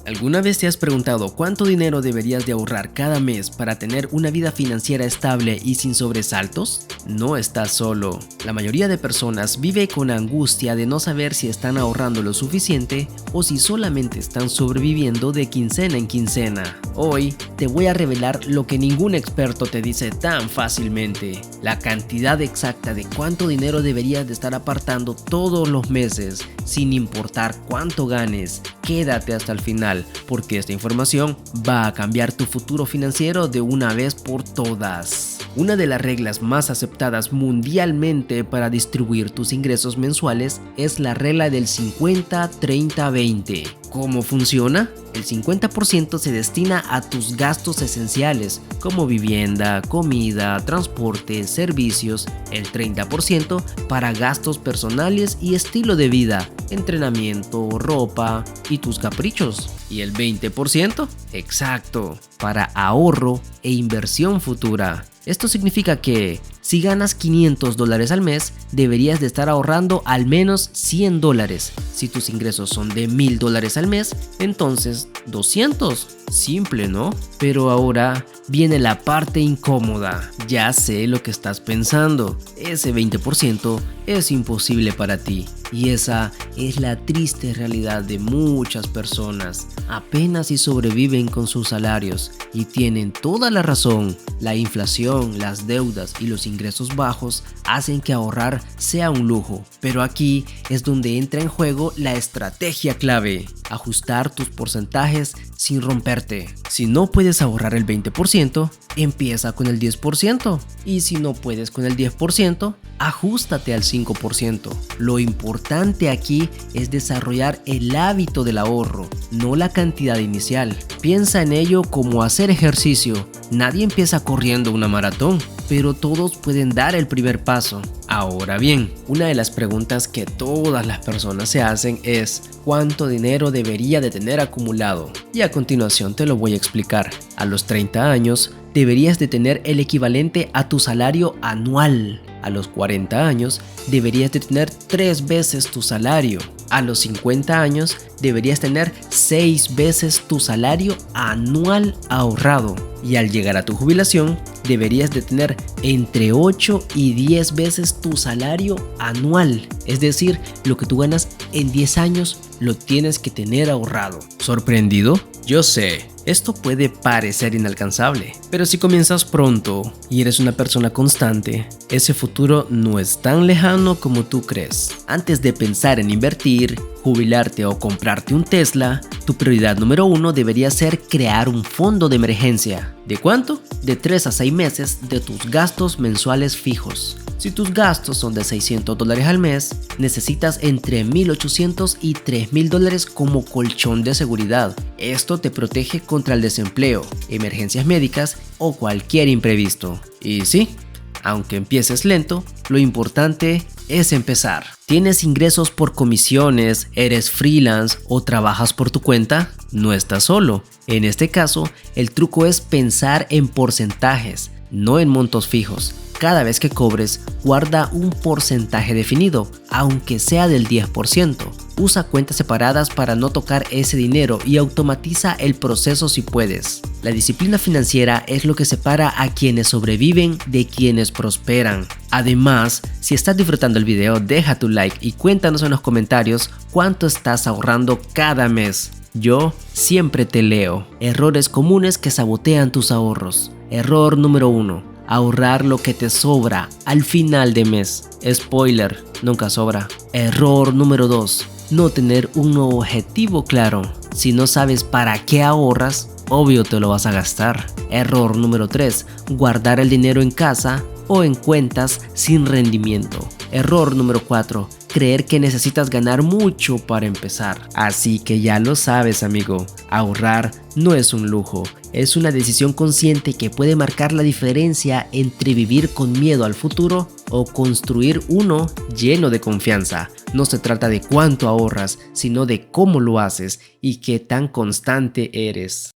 ¿Alguna vez te has preguntado cuánto dinero deberías de ahorrar cada mes para tener una vida financiera estable y sin sobresaltos? No estás solo. La mayoría de personas vive con angustia de no saber si están ahorrando lo suficiente o si solamente están sobreviviendo de quincena en quincena. Hoy te voy a revelar lo que ningún experto te dice tan fácilmente: la cantidad exacta de cuánto dinero deberías de estar apartando todos los meses, sin importar cuánto ganes. Quédate hasta el final, porque esta información va a cambiar tu futuro financiero de una vez por todas. Una de las reglas más aceptadas mundialmente para distribuir tus ingresos mensuales es la regla del 50-30-20. ¿Cómo funciona? El 50% se destina a tus gastos esenciales, como vivienda, comida, transporte, servicios. El 30% para gastos personales y estilo de vida, entrenamiento, ropa y tus caprichos. Y el 20%, exacto, para ahorro e inversión futura. Esto significa que si ganas $500 al mes, deberías de estar ahorrando al menos $100. Si tus ingresos son de $1000 al mes, entonces 200. Simple, ¿no? Pero ahora viene la parte incómoda. Ya sé lo que estás pensando. Ese 20% es imposible para ti. Y esa es la triste realidad de muchas personas. Apenas si sobreviven con sus salarios, y tienen toda la razón. La inflación, las deudas y los ingresos bajos hacen que ahorrar sea un lujo. Pero aquí es donde entra en juego la estrategia clave: ajustar tus porcentajes sin romperte. Si no puedes ahorrar el 20%, empieza con el 10%. Y si no puedes con el 10%, ajústate al 5%. Lo importante aquí es desarrollar el hábito del ahorro, no la cantidad inicial. Piensa en ello como hacer ejercicio. Nadie empieza corriendo una maratón, pero todos pueden dar el primer paso. Ahora bien, una de las preguntas que todas las personas se hacen es: ¿cuánto dinero debería de tener acumulado? Y a continuación te lo voy a explicar. A los 30 años deberías de tener el equivalente a tu salario anual. A los 40 años deberías de tener 3 veces tu salario. A los 50 años deberías tener 6 veces tu salario anual ahorrado. Y al llegar a tu jubilación deberías de tener entre 8 y 10 veces tu salario anual. Es decir, lo que tú ganas en 10 años lo tienes que tener ahorrado. ¿Sorprendido? Yo sé, esto puede parecer inalcanzable, pero si comienzas pronto y eres una persona constante, ese futuro no es tan lejano como tú crees. Antes de pensar en invertir, jubilarte o comprarte un Tesla, tu prioridad número 1 debería ser crear un fondo de emergencia. ¿De cuánto? De 3 a 6 meses de tus gastos mensuales fijos. Si tus gastos son de $600 al mes, necesitas entre $1800 y $3000 como colchón de seguridad. Esto te protege contra el desempleo, emergencias médicas o cualquier imprevisto. Y sí, aunque empieces lento, lo importante es empezar. ¿Tienes ingresos por comisiones, eres freelance o trabajas por tu cuenta? No estás solo. En este caso, el truco es pensar en porcentajes, no en montos fijos. Cada vez que cobres, guarda un porcentaje definido, aunque sea del 10%. Usa cuentas separadas para no tocar ese dinero y automatiza el proceso si puedes. La disciplina financiera es lo que separa a quienes sobreviven de quienes prosperan. Además, si estás disfrutando el video, deja tu like y cuéntanos en los comentarios cuánto estás ahorrando cada mes. Yo siempre te leo. Errores comunes que sabotean tus ahorros. Error número 1. Ahorrar lo que te sobra al final de mes. Spoiler, nunca sobra. Error número 2. No tener un objetivo claro. Si no sabes para qué ahorras, obvio te lo vas a gastar. Error número 3. Guardar el dinero en casa o en cuentas sin rendimiento. Error número 4. Creer que necesitas ganar mucho para empezar. Así que ya lo sabes, amigo. Ahorrar no es un lujo, es una decisión consciente que puede marcar la diferencia entre vivir con miedo al futuro o construir uno lleno de confianza. No se trata de cuánto ahorras, sino de cómo lo haces y qué tan constante eres.